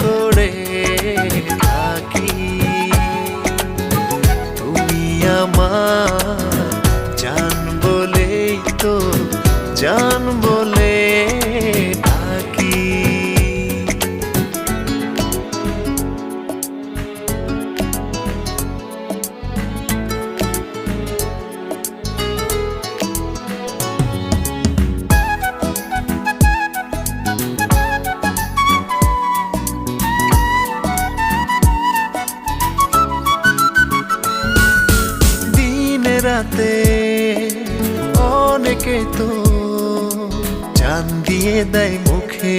করে থাকি। তুমি আমার জান বলেই তো জান বলে থাকি। রাতে অনেকে তো জান দিয়ে দেয় মুখে,